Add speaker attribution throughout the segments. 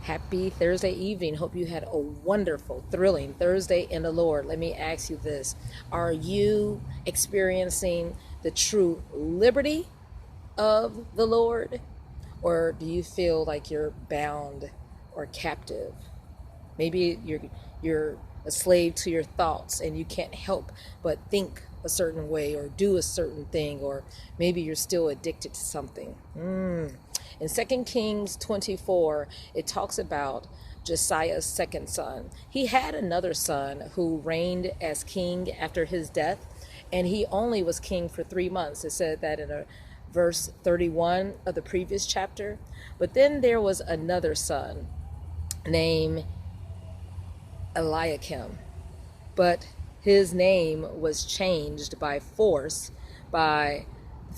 Speaker 1: Happy Thursday evening. Hope you had a wonderful, thrilling Thursday in the Lord. Let me ask you this. Are you experiencing the true liberty of the Lord? Or do you feel like you're bound or captive? Maybe you're a slave to your thoughts and you can't help but think a certain way or do a certain thing, or maybe you're still addicted to something. In 2Kings24, it talks about Josiah's second son. He had another son who reigned as king after his death, and he only was king for 3 months. It said that in verse 31 of the previous chapter. But then there was another son named Eliakim, but his name was changed by force by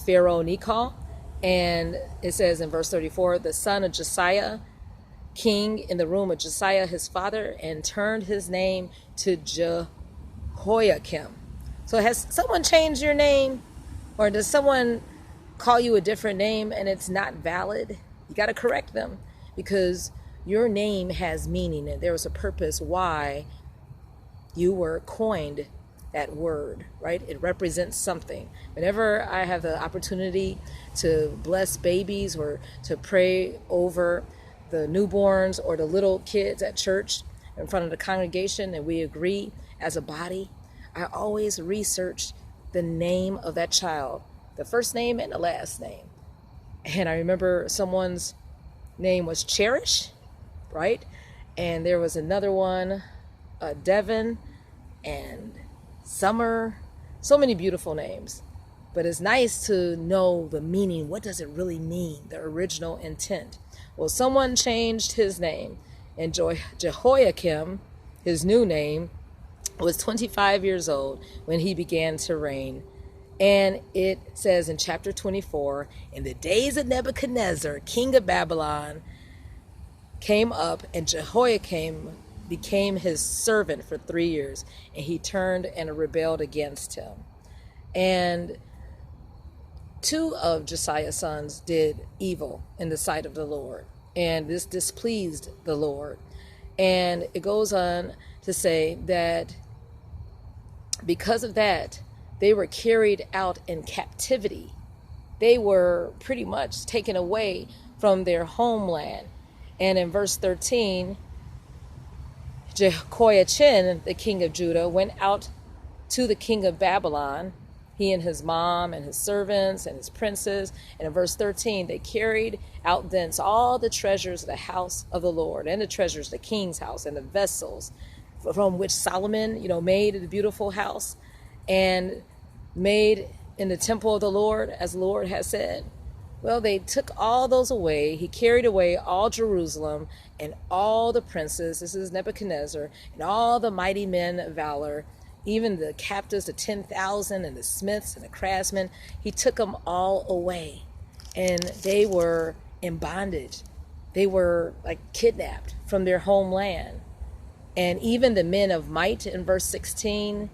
Speaker 1: Pharaoh Necho. And it says in verse 34, the son of Josiah, king in the room of Josiah his father, and turned his name to Jehoiakim. So has someone changed your name? Or does someone call you a different name and it's not valid? You got to correct them, because your name has meaning and there was a purpose why you were coined that word, right? It represents something. Whenever I have the opportunity to bless babies or to pray over the newborns or the little kids at church in front of the congregation, and we agree as a body, I always research the name of that child, the first name and the last name. And I remember someone's name was Cherish, right? And there was another one, Devin and Summer, so many beautiful names. But it's nice to know the meaning. What does it really mean? The original intent. Well, someone changed his name, and Jehoiakim, his new name, was 25 years old when he began to reign. And it says in chapter 24, in the days of Nebuchadnezzar, king of Babylon, came up, and Jehoiakim became his servant for 3 years, and he turned and rebelled against him. And 2 of Josiah's sons did evil in the sight of the Lord, and this displeased the Lord. And it goes on to say that because of that, they were carried out in captivity. They were pretty much taken away from their homeland. And in verse 13, Jehoiachin, the king of Judah, went out to the king of Babylon, he and his mom and his servants and his princes. And in verse 13, they carried out thence all the treasures of the house of the Lord, and the treasures of the king's house, and the vessels from which Solomon, made the beautiful house, and made in the temple of the Lord, as the Lord has said. Well, they took all those away. He carried away all Jerusalem and all the princes. This is Nebuchadnezzar, and all the mighty men of valor, even the captives, the 10,000, and the smiths and the craftsmen. He took them all away, and they were in bondage. They were like kidnapped from their homeland. And even the men of might in verse 16,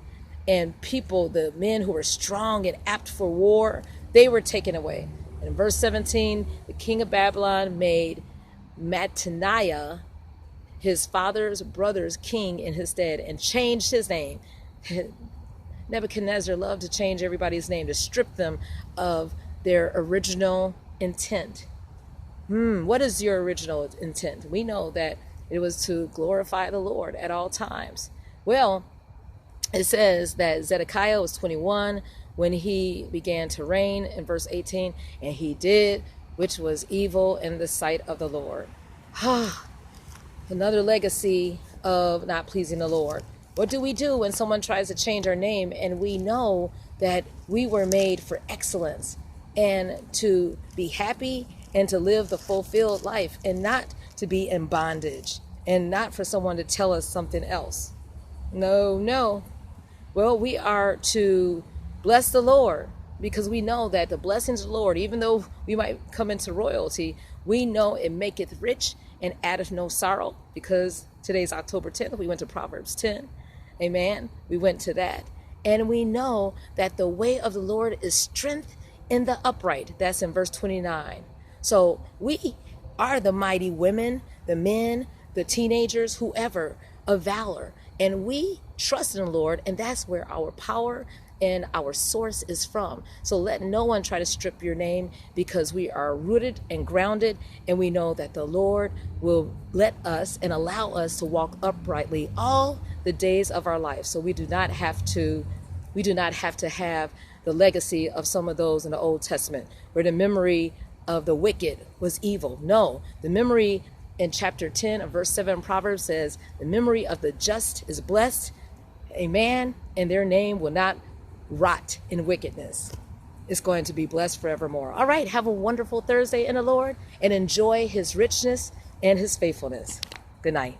Speaker 1: and people, the men who were strong and apt for war, they were taken away. And in verse 17, the king of Babylon made Mattaniah, his father's brother's king in his stead, and changed his name. Nebuchadnezzar loved to change everybody's name, to strip them of their original intent. What is your original intent? We know that it was to glorify the Lord at all times. Well, it says that Zedekiah was 21 when he began to reign, in verse 18, and he did which was evil in the sight of the Lord. Another legacy of not pleasing the Lord. What do we do when someone tries to change our name and we know that we were made for excellence and to be happy and to live the fulfilled life, and not to be in bondage, and not for someone to tell us something else? No. Well, we are to bless the Lord, because we know that the blessings of the Lord, even though we might come into royalty, we know it maketh rich and addeth no sorrow, because today's October 10th. We went to Proverbs 10. Amen. We went to that. And we know that the way of the Lord is strength in the upright. That's in verse 29. So we are the mighty women the men, the teenagers, whoever, of valor. And we trust in the Lord, and that's where our power and our source is from. So let no one try to strip your name, because we are rooted and grounded, and we know that the Lord will let us and allow us to walk uprightly all the days of our life. So we do not have to have the legacy of some of those in the Old Testament, where the memory of the wicked was evil. No, the memory in chapter 10 of verse 7 Proverbs says, the memory of the just is blessed, amen, and their name will not rot in wickedness. It's going to be blessed forevermore. All right, have a wonderful Thursday in the Lord, and enjoy his richness and his faithfulness. Good night.